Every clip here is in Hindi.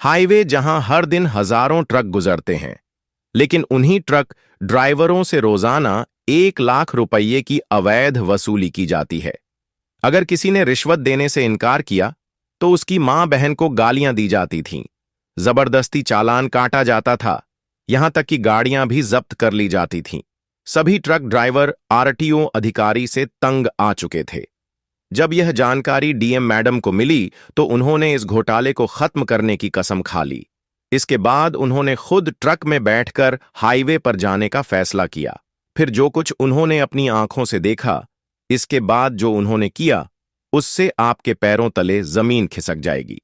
हाईवे जहां हर दिन हजारों ट्रक गुजरते हैं, लेकिन उन्हीं ट्रक ड्राइवरों से रोजाना 1 लाख रुपये की अवैध वसूली की जाती है। अगर किसी ने रिश्वत देने से इनकार किया तो उसकी मां बहन को गालियां दी जाती थीं, जबरदस्ती चालान काटा जाता था, यहां तक कि गाड़ियां भी जब्त कर ली जाती थीं। सभी ट्रक ड्राइवर आरटीओ अधिकारी से तंग आ चुके थे। जब यह जानकारी डीएम मैडम को मिली तो उन्होंने इस घोटाले को खत्म करने की कसम खा ली। इसके बाद उन्होंने खुद ट्रक में बैठकर हाईवे पर जाने का फैसला किया। फिर जो कुछ उन्होंने अपनी आंखों से देखा, इसके बाद जो उन्होंने किया, उससे आपके पैरों तले जमीन खिसक जाएगी।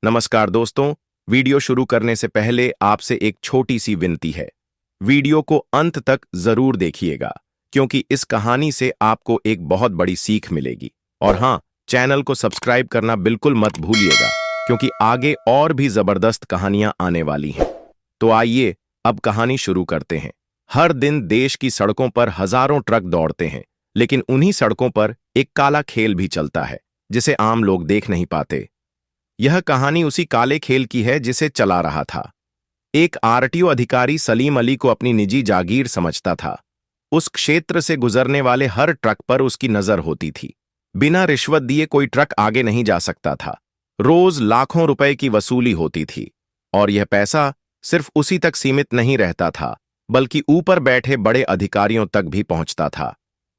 नमस्कार दोस्तों, वीडियो शुरू करने से पहले आपसे एक छोटी सी विनती है। वीडियो को अंत तक जरूर देखिएगा, क्योंकि इस कहानी से आपको एक बहुत बड़ी सीख मिलेगी। और हाँ, चैनल को सब्सक्राइब करना बिल्कुल मत भूलिएगा, क्योंकि आगे और भी जबरदस्त कहानियां आने वाली हैं। तो आइए अब कहानी शुरू करते हैं। हर दिन देश की सड़कों पर हजारों ट्रक दौड़ते हैं, लेकिन उन्हीं सड़कों पर एक काला खेल भी चलता है, जिसे आम लोग देख नहीं पाते। यह कहानी उसी काले खेल की है जिसे चला रहा था। एक आरटीओ अधिकारी सलीम अली को अपनी निजी जागीर समझता था। उस क्षेत्र से गुजरने वाले हर ट्रक पर उसकी नजर होती थी। बिना रिश्वत दिए कोई ट्रक आगे नहीं जा सकता था। रोज लाखों रुपए की वसूली होती थी, और यह पैसा सिर्फ उसी तक सीमित नहीं रहता था, बल्कि ऊपर बैठे बड़े अधिकारियों तक भी पहुंचता था।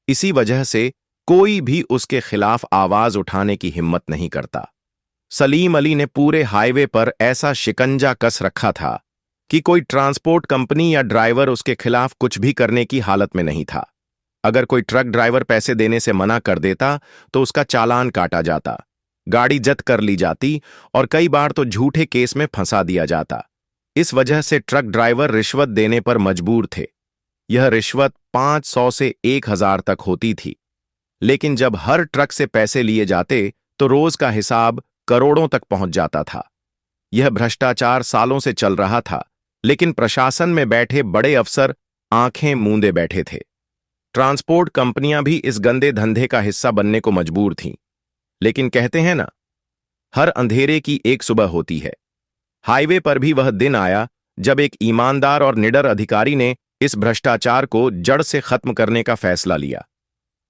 इसी वजह से कोई भी उसके खिलाफ आवाज उठाने की हिम्मत नहीं करता। सलीम अली ने पूरे हाईवे पर ऐसा शिकंजा कस रखा था कि कोई ट्रांसपोर्ट कंपनी या ड्राइवर उसके खिलाफ कुछ भी करने की हालत में नहीं था। अगर कोई ट्रक ड्राइवर पैसे देने से मना कर देता तो उसका चालान काटा जाता, गाड़ी जब्त कर ली जाती और कई बार तो झूठे केस में फंसा दिया जाता। इस वजह से ट्रक ड्राइवर रिश्वत देने पर मजबूर थे। यह रिश्वत 500 से 1000 तक होती थी, लेकिन जब हर ट्रक से पैसे लिए जाते तो रोज का हिसाब करोड़ों तक पहुंच जाता था। यह भ्रष्टाचार सालों से चल रहा था, लेकिन प्रशासन में बैठे बड़े अफसर आंखें मूंदे बैठे थे। ट्रांसपोर्ट कंपनियां भी इस गंदे धंधे का हिस्सा बनने को मजबूर थीं। लेकिन कहते हैं ना, हर अंधेरे की एक सुबह होती है। हाईवे पर भी वह दिन आया जब एक ईमानदार और निडर अधिकारी ने इस भ्रष्टाचार को जड़ से खत्म करने का फैसला लिया।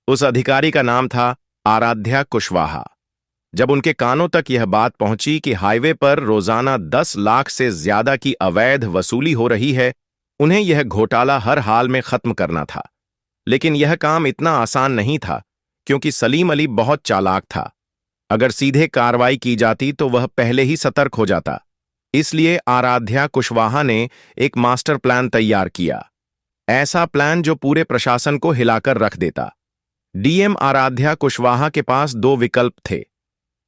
उस अधिकारी का नाम था आराध्या कुशवाहा। जब उनके कानों तक यह बात पहुंची कि हाईवे पर रोजाना 10 लाख से ज्यादा की अवैध वसूली हो रही है, उन्हें यह घोटाला हर हाल में खत्म करना था। लेकिन यह काम इतना आसान नहीं था, क्योंकि सलीम अली बहुत चालाक था। अगर सीधे कार्रवाई की जाती तो वह पहले ही सतर्क हो जाता। इसलिए आराध्या कुशवाहा ने एक मास्टर प्लान तैयार किया, ऐसा प्लान जो पूरे प्रशासन को हिलाकर रख देता। डीएम आराध्या कुशवाहा के पास दो विकल्प थे,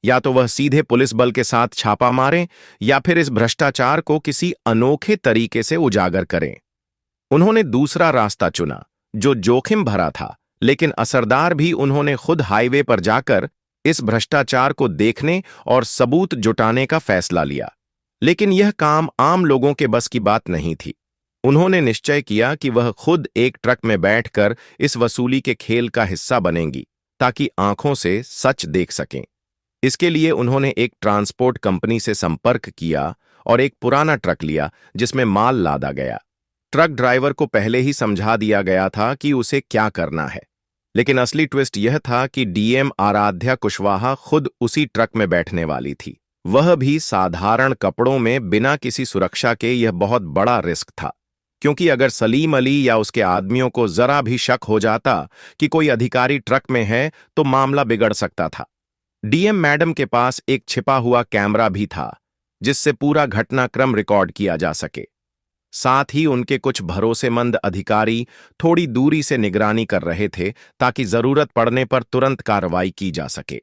या तो वह सीधे पुलिस बल के साथ छापा मारें या फिर इस भ्रष्टाचार को किसी अनोखे तरीके से उजागर करें। उन्होंने दूसरा रास्ता चुना, जो जोखिम भरा था, लेकिन असरदार भी। उन्होंने खुद हाईवे पर जाकर इस भ्रष्टाचार को देखने और सबूत जुटाने का फैसला लिया। लेकिन यह काम आम लोगों के बस की बात नहीं थी। उन्होंने निश्चय किया कि वह खुद एक ट्रक में बैठकर इस वसूली के खेल का हिस्सा बनेंगी, ताकि आंखों से सच देख सकें। इसके लिए उन्होंने एक ट्रांसपोर्ट कंपनी से संपर्क किया और एक पुराना ट्रक लिया जिसमें माल लादा गया। ट्रक ड्राइवर को पहले ही समझा दिया गया था कि उसे क्या करना है, लेकिन असली ट्विस्ट यह था कि डीएम आराध्या कुशवाहा खुद उसी ट्रक में बैठने वाली थी। वह भी साधारण कपड़ों में, बिना किसी सुरक्षा के। यह बहुत बड़ा रिस्क था, क्योंकि अगर सलीम अली या उसके आदमियों को जरा भी शक हो जाता कि कोई अधिकारी ट्रक में है तो मामला बिगड़ सकता था। डीएम मैडम के पास एक छिपा हुआ कैमरा भी था, जिससे पूरा घटनाक्रम रिकॉर्ड किया जा सके। साथ ही उनके कुछ भरोसेमंद अधिकारी थोड़ी दूरी से निगरानी कर रहे थे, ताकि जरूरत पड़ने पर तुरंत कार्रवाई की जा सके।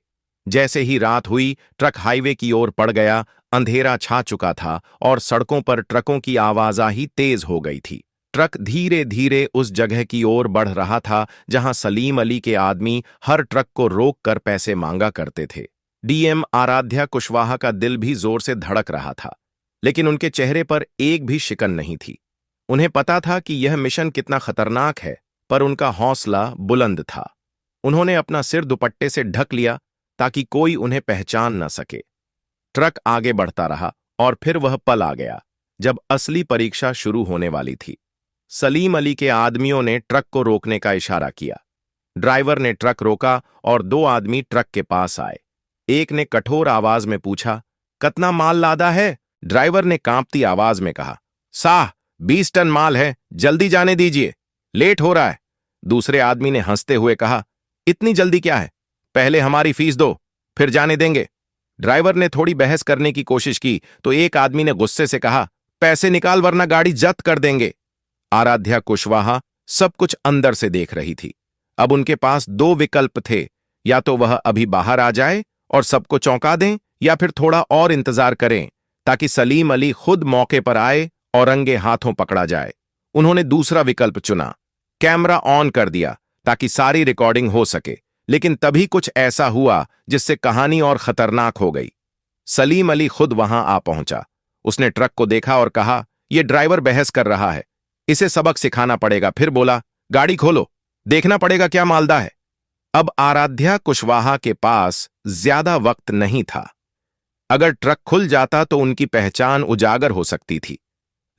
जैसे ही रात हुई, ट्रक हाईवे की ओर पड़ गया। अंधेरा छा चुका था और सड़कों पर ट्रकों की आवाजाही तेज हो गई थी। ट्रक धीरे धीरे उस जगह की ओर बढ़ रहा था जहां सलीम अली के आदमी हर ट्रक को रोक कर पैसे मांगा करते थे। डीएम आराध्या कुशवाहा का दिल भी जोर से धड़क रहा था, लेकिन उनके चेहरे पर एक भी शिकन नहीं थी। उन्हें पता था कि यह मिशन कितना खतरनाक है, पर उनका हौसला बुलंद था। उन्होंने अपना सिर दुपट्टे से ढक लिया ताकि कोई उन्हें पहचान न सके। ट्रक आगे बढ़ता रहा और फिर वह पल आ गया जब असली परीक्षा शुरू होने वाली थी। सलीम अली के आदमियों ने ट्रक को रोकने का इशारा किया। ड्राइवर ने ट्रक रोका और दो आदमी ट्रक के पास आए। एक ने कठोर आवाज में पूछा, कितना माल लादा है? ड्राइवर ने कांपती आवाज में कहा, साह 20 टन माल है, जल्दी जाने दीजिए, लेट हो रहा है। दूसरे आदमी ने हंसते हुए कहा, इतनी जल्दी क्या है, पहले हमारी फीस दो, फिर जाने देंगे। ड्राइवर ने थोड़ी बहस करने की कोशिश की तो एक आदमी ने गुस्से से कहा, पैसे निकाल वरना गाड़ी जब्त कर देंगे। आराध्या कुशवाहा सब कुछ अंदर से देख रही थी। अब उनके पास दो विकल्प थे, या तो वह अभी बाहर आ जाए और सबको चौंका दें, या फिर थोड़ा और इंतजार करें ताकि सलीम अली खुद मौके पर आए और रंगे हाथों पकड़ा जाए। उन्होंने दूसरा विकल्प चुना। कैमरा ऑन कर दिया ताकि सारी रिकॉर्डिंग हो सके, लेकिन तभी कुछ ऐसा हुआ जिससे कहानी और खतरनाक हो गई। सलीम अली खुद वहां आ पहुंचा। उसने ट्रक को देखा और कहा, यह ड्राइवर बहस कर रहा है, इसे सबक सिखाना पड़ेगा। फिर बोला, गाड़ी खोलो, देखना पड़ेगा क्या मालदा है। अब आराध्या कुशवाहा के पास ज्यादा वक्त नहीं था। अगर ट्रक खुल जाता तो उनकी पहचान उजागर हो सकती थी,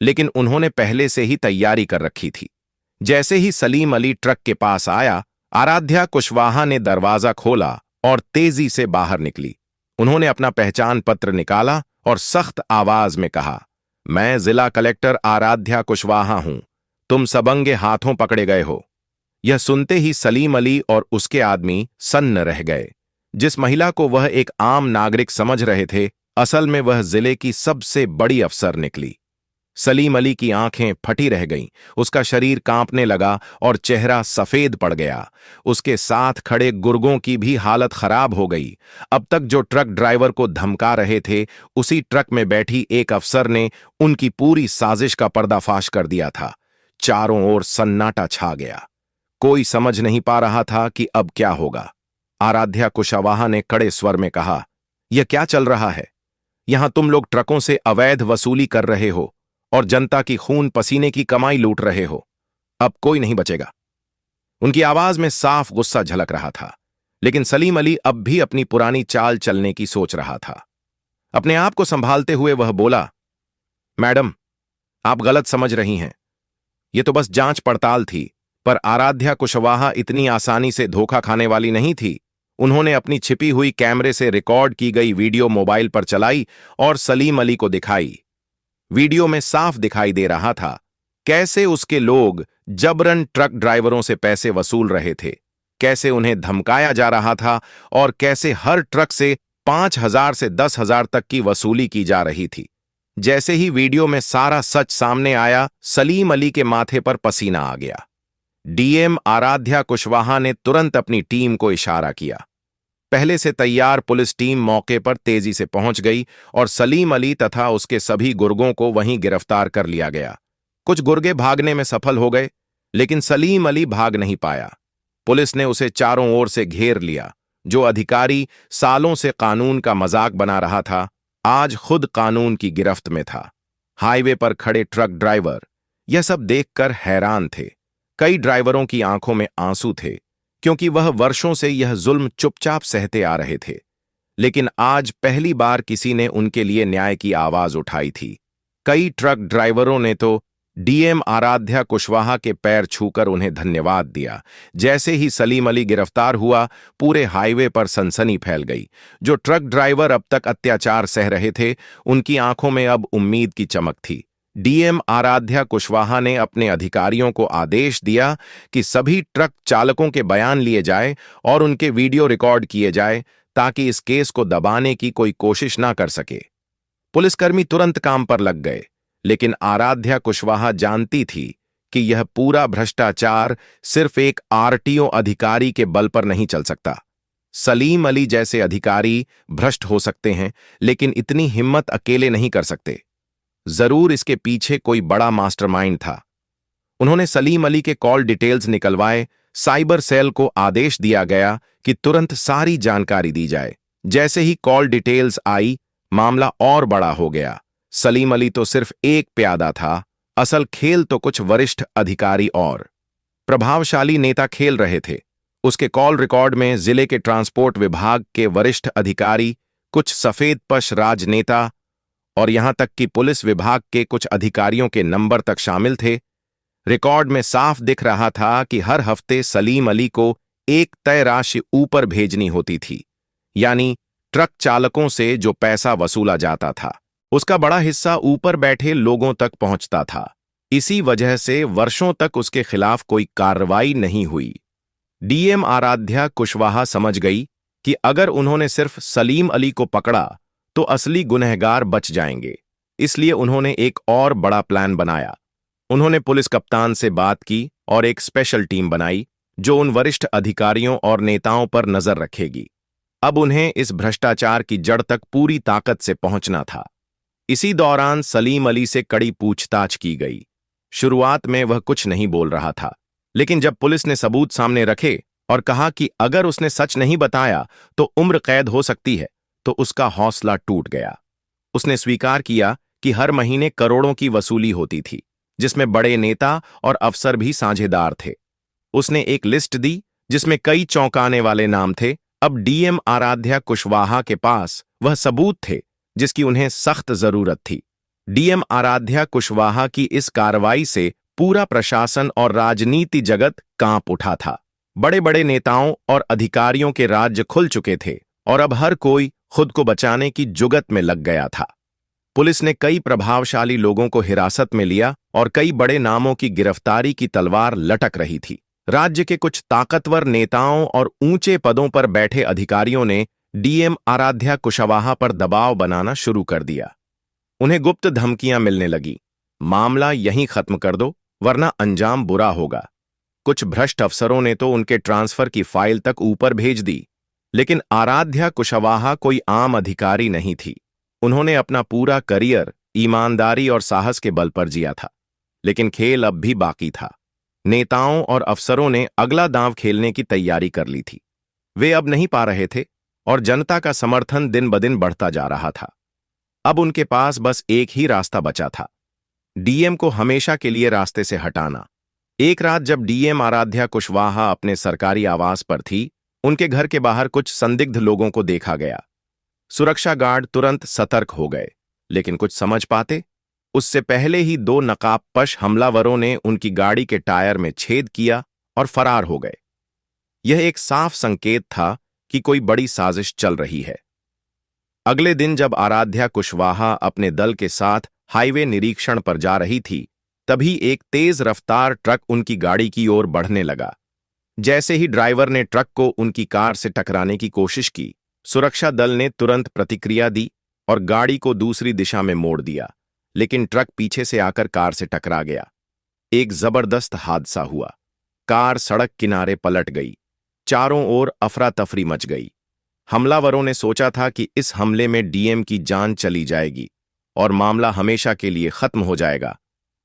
लेकिन उन्होंने पहले से ही तैयारी कर रखी थी। जैसे ही सलीम अली ट्रक के पास आया, आराध्या कुशवाहा ने दरवाजा खोला और तेजी से बाहर निकली। उन्होंने अपना पहचान पत्र निकाला और सख्त आवाज में कहा, मैं जिला कलेक्टर आराध्या कुशवाहा हूं, तुम सबंगे हाथों पकड़े गए हो। यह सुनते ही सलीम अली और उसके आदमी सन्न रह गए। जिस महिला को वह एक आम नागरिक समझ रहे थे, असल में वह जिले की सबसे बड़ी अफसर निकली। सलीम अली की आंखें फटी रह गईं, उसका शरीर कांपने लगा और चेहरा सफेद पड़ गया। उसके साथ खड़े गुर्गों की भी हालत खराब हो गई। अब तक जो ट्रक ड्राइवर को धमका रहे थे, उसी ट्रक में बैठी एक अफसर ने उनकी पूरी साजिश का पर्दाफाश कर दिया था। चारों ओर सन्नाटा छा गया। कोई समझ नहीं पा रहा था कि अब क्या होगा। आराध्या कुशवाहा ने कड़े स्वर में कहा, यह क्या चल रहा है? यहां तुम लोग ट्रकों से अवैध वसूली कर रहे हो और जनता की खून पसीने की कमाई लूट रहे हो। अब कोई नहीं बचेगा। उनकी आवाज में साफ गुस्सा झलक रहा था, लेकिन सलीम अली अब भी अपनी पुरानी चाल चलने की सोच रहा था। अपने आप को संभालते हुए वह बोला, मैडम, आप गलत समझ रही हैं। यह तो बस जांच पड़ताल थी। पर आराध्या कुशवाहा इतनी आसानी से धोखा खाने वाली नहीं थी। उन्होंने अपनी छिपी हुई कैमरे से रिकॉर्ड की गई वीडियो मोबाइल पर चलाई और सलीम अली को दिखाई। वीडियो में साफ दिखाई दे रहा था कैसे उसके लोग जबरन ट्रक ड्राइवरों से पैसे वसूल रहे थे, कैसे उन्हें धमकाया जा रहा था और कैसे हर ट्रक से 5,000 से 10,000 तक की वसूली की जा रही थी। जैसे ही वीडियो में सारा सच सामने आया, सलीम अली के माथे पर पसीना आ गया। डीएम आराध्या कुशवाहा ने तुरंत अपनी टीम को इशारा किया। पहले से तैयार पुलिस टीम मौके पर तेजी से पहुंच गई और सलीम अली तथा उसके सभी गुर्गों को वहीं गिरफ्तार कर लिया गया। कुछ गुर्गे भागने में सफल हो गए, लेकिन सलीम अली भाग नहीं पाया। पुलिस ने उसे चारों ओर से घेर लिया। जो अधिकारी सालों से कानून का मजाक बना रहा था, आज खुद कानून की गिरफ्त में था। हाईवे पर खड़े ट्रक ड्राइवर यह सब देखकर हैरान थे। कई ड्राइवरों की आंखों में आंसू थे, क्योंकि वह वर्षों से यह जुल्म चुपचाप सहते आ रहे थे। लेकिन आज पहली बार किसी ने उनके लिए न्याय की आवाज उठाई थी। कई ट्रक ड्राइवरों ने तो डीएम आराध्या कुशवाहा के पैर छूकर उन्हें धन्यवाद दिया। जैसे ही सलीम अली गिरफ्तार हुआ, पूरे हाईवे पर सनसनी फैल गई। जो ट्रक ड्राइवर अब तक अत्याचार सह रहे थे, उनकी आंखों में अब उम्मीद की चमक थी। डीएम आराध्या कुशवाहा ने अपने अधिकारियों को आदेश दिया कि सभी ट्रक चालकों के बयान लिए जाए और उनके वीडियो रिकॉर्ड किए जाए, ताकि इस केस को दबाने की कोई कोशिश ना कर सके। पुलिसकर्मी तुरंत काम पर लग गए, लेकिन आराध्या कुशवाहा जानती थी कि यह पूरा भ्रष्टाचार सिर्फ एक आरटीओ अधिकारी के बल पर नहीं चल सकता। सलीम अली जैसे अधिकारी भ्रष्ट हो सकते हैं, लेकिन इतनी हिम्मत अकेले नहीं कर सकते। जरूर इसके पीछे कोई बड़ा मास्टरमाइंड था। उन्होंने सलीम अली के कॉल डिटेल्स निकलवाए। साइबर सेल को आदेश दिया गया कि तुरंत सारी जानकारी दी जाए। जैसे ही कॉल डिटेल्स आई, मामला और बड़ा हो गया। सलीम अली तो सिर्फ एक प्यादा था, असल खेल तो कुछ वरिष्ठ अधिकारी और प्रभावशाली नेता खेल रहे थे। उसके कॉल रिकॉर्ड में जिले के ट्रांसपोर्ट विभाग के वरिष्ठ अधिकारी, कुछ सफेदपश राजनेता और यहां तक कि पुलिस विभाग के कुछ अधिकारियों के नंबर तक शामिल थे। रिकॉर्ड में साफ दिख रहा था कि हर हफ्ते सलीम अली को एक तय राशि ऊपर भेजनी होती थी, यानी ट्रक चालकों से जो पैसा वसूला जाता था उसका बड़ा हिस्सा ऊपर बैठे लोगों तक पहुंचता था। इसी वजह से वर्षों तक उसके खिलाफ कोई कार्रवाई नहीं हुई। डीएम आराध्या कुशवाहा समझ गई कि अगर उन्होंने सिर्फ सलीम अली को पकड़ा तो असली गुनहगार बच जाएंगे। इसलिए उन्होंने एक और बड़ा प्लान बनाया। उन्होंने पुलिस कप्तान से बात की और एक स्पेशल टीम बनाई जो उन वरिष्ठ अधिकारियों और नेताओं पर नजर रखेगी। अब उन्हें इस भ्रष्टाचार की जड़ तक पूरी ताकत से पहुंचना था। इसी दौरान सलीम अली से कड़ी पूछताछ की गई। शुरुआत में वह कुछ नहीं बोल रहा था, लेकिन जब पुलिस ने सबूत सामने रखे और कहा कि अगर उसने सच नहीं बताया तो उम्र कैद हो सकती है, तो उसका हौसला टूट गया। उसने स्वीकार किया कि हर महीने करोड़ों की वसूली होती थी, जिसमें बड़े नेता और अफसर भी साझेदार थे। उसने एक लिस्ट दी जिसमें कई चौंकाने वाले नाम थे। अब डीएम आराध्या कुशवाहा के पास वह सबूत थे जिसकी उन्हें सख्त जरूरत थी। डीएम आराध्या कुशवाहा की इस कार्रवाई से पूरा प्रशासन और राजनीति जगत कांप उठा था। बड़े बड़े नेताओं और अधिकारियों के राज्य खुल चुके थे और अब हर कोई खुद को बचाने की जुगत में लग गया था। पुलिस ने कई प्रभावशाली लोगों को हिरासत में लिया और कई बड़े नामों की गिरफ्तारी की तलवार लटक रही थी। राज्य के कुछ ताकतवर नेताओं और ऊंचे पदों पर बैठे अधिकारियों ने डीएम आराध्या कुशवाहा पर दबाव बनाना शुरू कर दिया। उन्हें गुप्त धमकियां मिलने लगी, मामला यहीं खत्म कर दो वरना अंजाम बुरा होगा। कुछ भ्रष्ट अफसरों ने तो उनके ट्रांसफर की फाइल तक ऊपर भेज दी। लेकिन आराध्या कुशवाहा कोई आम अधिकारी नहीं थी। उन्होंने अपना पूरा करियर ईमानदारी और साहस के बल पर जिया था। लेकिन खेल अब भी बाकी था। नेताओं और अफसरों ने अगला दांव खेलने की तैयारी कर ली थी। वे अब नहीं पा रहे थे और जनता का समर्थन दिन ब दिन बढ़ता जा रहा था। अब उनके पास बस एक ही रास्ता बचा था, डीएम को हमेशा के लिए रास्ते से हटाना। एक रात जब डीएम आराध्या कुशवाहा अपने सरकारी आवास पर थी, उनके घर के बाहर कुछ संदिग्ध लोगों को देखा गया। सुरक्षा गार्ड तुरंत सतर्क हो गए, लेकिन कुछ समझ पाते उससे पहले ही दो नकाबपोश हमलावरों ने उनकी गाड़ी के टायर में छेद किया और फरार हो गए। यह एक साफ संकेत था कि कोई बड़ी साजिश चल रही है। अगले दिन जब आराध्या कुशवाहा अपने दल के साथ हाईवे निरीक्षण पर जा रही थी, तभी एक तेज रफ्तार ट्रक उनकी गाड़ी की ओर बढ़ने लगा। जैसे ही ड्राइवर ने ट्रक को उनकी कार से टकराने की कोशिश की, सुरक्षा दल ने तुरंत प्रतिक्रिया दी और गाड़ी को दूसरी दिशा में मोड़ दिया। लेकिन ट्रक पीछे से आकर कार से टकरा गया। एक जबरदस्त हादसा हुआ। कार सड़क किनारे पलट गई। चारों ओर अफरा तफरी मच गई। हमलावरों ने सोचा था कि इस हमले में डीएम की जान चली जाएगी और मामला हमेशा के लिए खत्म हो जाएगा।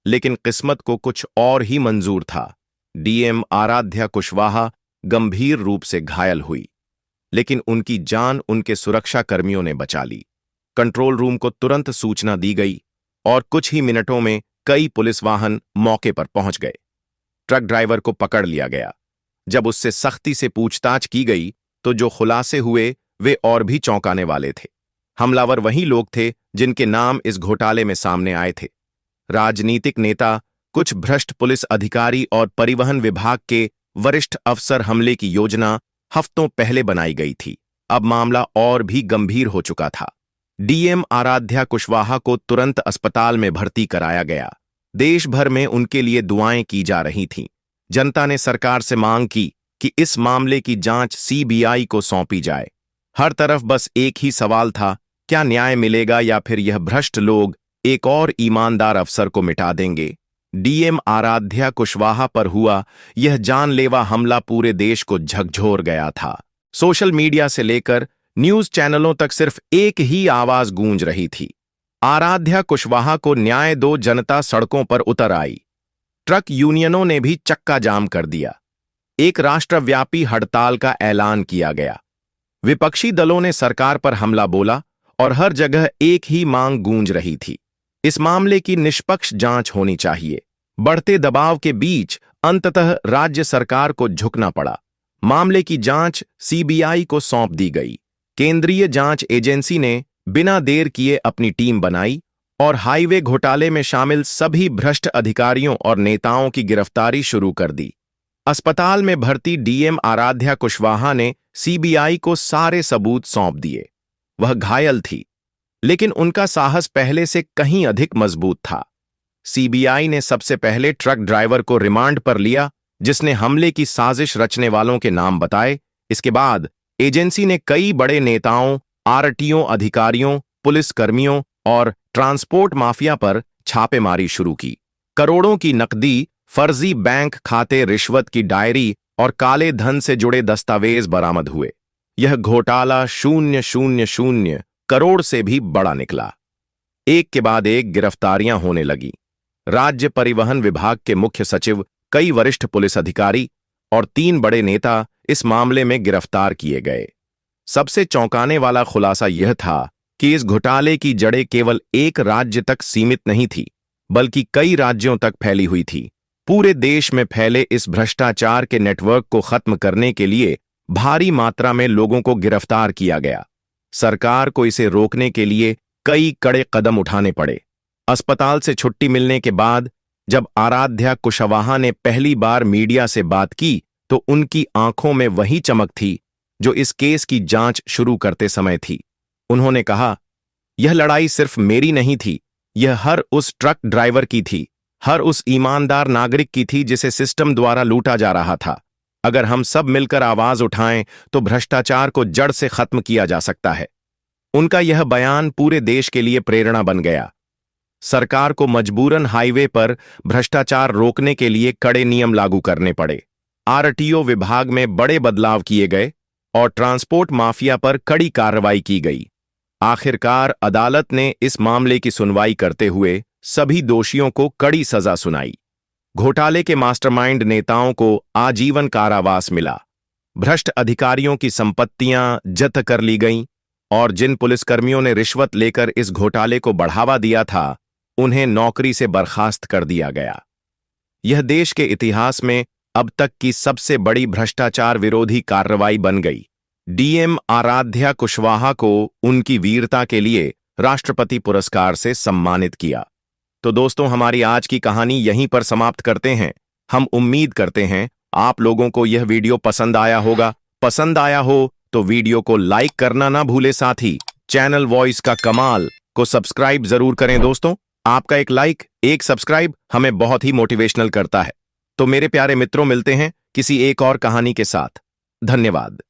लेकिन किस्मत को कुछ और ही मंजूर था। डीएम आराध्या कुशवाहा गंभीर रूप से घायल हुई, लेकिन उनकी जान उनके सुरक्षा कर्मियों ने बचा ली। कंट्रोल रूम को तुरंत सूचना दी गई और कुछ ही मिनटों में कई पुलिस वाहन मौके पर पहुंच गए। ट्रक ड्राइवर को पकड़ लिया गया। जब उससे सख्ती से पूछताछ की गई तो जो खुलासे हुए वे और भी चौंकाने वाले थे। हमलावर वही लोग थे जिनके नाम इस घोटाले में सामने आए थे। राजनीतिक नेता, कुछ भ्रष्ट पुलिस अधिकारी और परिवहन विभाग के वरिष्ठ अफसर। हमले की योजना हफ्तों पहले बनाई गई थी। अब मामला और भी गंभीर हो चुका था। डीएम आराध्या कुशवाहा को तुरंत अस्पताल में भर्ती कराया गया। देश भर में उनके लिए दुआएं की जा रही थीं। जनता ने सरकार से मांग की कि इस मामले की जांच सीबीआई को सौंपी जाए। हर तरफ बस एक ही सवाल था, क्या न्याय मिलेगा या फिर यह भ्रष्ट लोग एक और ईमानदार अफसर को मिटा देंगे। डीएम आराध्या कुशवाहा पर हुआ यह जानलेवा हमला पूरे देश को झकझोर गया था। सोशल मीडिया से लेकर न्यूज चैनलों तक सिर्फ एक ही आवाज गूंज रही थी, आराध्या कुशवाहा को न्याय दो। जनता सड़कों पर उतर आई। ट्रक यूनियनों ने भी चक्का जाम कर दिया। एक राष्ट्रव्यापी हड़ताल का ऐलान किया गया। विपक्षी दलों ने सरकार पर हमला बोला और हर जगह एक ही मांग गूंज रही थी, इस मामले की निष्पक्ष जांच होनी चाहिए। बढ़ते दबाव के बीच अंततः राज्य सरकार को झुकना पड़ा। मामले की जांच सीबीआई को सौंप दी गई। केंद्रीय जांच एजेंसी ने बिना देर किए अपनी टीम बनाई और हाईवे घोटाले में शामिल सभी भ्रष्ट अधिकारियों और नेताओं की गिरफ्तारी शुरू कर दी। अस्पताल में भर्ती डीएम आराध्या कुशवाहा ने सीबीआई को सारे सबूत सौंप दिए। वह घायल थी, लेकिन उनका साहस पहले से कहीं अधिक मजबूत था। सीबीआई ने सबसे पहले ट्रक ड्राइवर को रिमांड पर लिया, जिसने हमले की साजिश रचने वालों के नाम बताए। इसके बाद एजेंसी ने कई बड़े नेताओं, आरटीओ अधिकारियों, पुलिसकर्मियों और ट्रांसपोर्ट माफिया पर छापेमारी शुरू की। करोड़ों की नकदी, फर्जी बैंक खाते, रिश्वत की डायरी और काले धन से जुड़े दस्तावेज बरामद हुए। यह घोटाला 000 करोड़ से भी बड़ा निकला। एक के बाद एक गिरफ्तारियां होने लगी। राज्य परिवहन विभाग के मुख्य सचिव, कई वरिष्ठ पुलिस अधिकारी और 3 बड़े नेता इस मामले में गिरफ्तार किए गए। सबसे चौंकाने वाला खुलासा यह था कि इस घोटाले की जड़ें केवल एक राज्य तक सीमित नहीं थी, बल्कि कई राज्यों तक फैली हुई थी। पूरे देश में फैले इस भ्रष्टाचार के नेटवर्क को खत्म करने के लिए भारी मात्रा में लोगों को गिरफ्तार किया गया। सरकार को इसे रोकने के लिए कई कड़े कदम उठाने पड़े। अस्पताल से छुट्टी मिलने के बाद जब आराध्या कुशवाहा ने पहली बार मीडिया से बात की, तो उनकी आंखों में वही चमक थी जो इस केस की जांच शुरू करते समय थी। उन्होंने कहा, यह लड़ाई सिर्फ मेरी नहीं थी, यह हर उस ट्रक ड्राइवर की थी, हर उस ईमानदार नागरिक की थी जिसे सिस्टम द्वारा लूटा जा रहा था। अगर हम सब मिलकर आवाज उठाएं तो भ्रष्टाचार को जड़ से खत्म किया जा सकता है। उनका यह बयान पूरे देश के लिए प्रेरणा बन गया। सरकार को मजबूरन हाईवे पर भ्रष्टाचार रोकने के लिए कड़े नियम लागू करने पड़े। आरटीओ विभाग में बड़े बदलाव किए गए और ट्रांसपोर्ट माफिया पर कड़ी कार्रवाई की गई। आखिरकार अदालत ने इस मामले की सुनवाई करते हुए सभी दोषियों को कड़ी सजा सुनाई। घोटाले के मास्टरमाइंड नेताओं को आजीवन कारावास मिला। भ्रष्ट अधिकारियों की संपत्तियां जब्त कर ली गईं और जिन पुलिसकर्मियों ने रिश्वत लेकर इस घोटाले को बढ़ावा दिया था, उन्हें नौकरी से बर्खास्त कर दिया गया। यह देश के इतिहास में अब तक की सबसे बड़ी भ्रष्टाचार विरोधी कार्रवाई बन गई। डीएम आराध्या कुशवाहा को उनकी वीरता के लिए राष्ट्रपति पुरस्कार से सम्मानित किया। तो दोस्तों, हमारी आज की कहानी यहीं पर समाप्त करते हैं। हम उम्मीद करते हैं आप लोगों को यह वीडियो पसंद आया होगा। पसंद आया हो तो वीडियो को लाइक करना ना भूले, साथ ही चैनल वॉइस का कमाल को सब्सक्राइब जरूर करें। दोस्तों, आपका एक लाइक, एक सब्सक्राइब हमें बहुत ही मोटिवेशनल करता है। तो मेरे प्यारे मित्रों, मिलते हैं किसी एक और कहानी के साथ। धन्यवाद।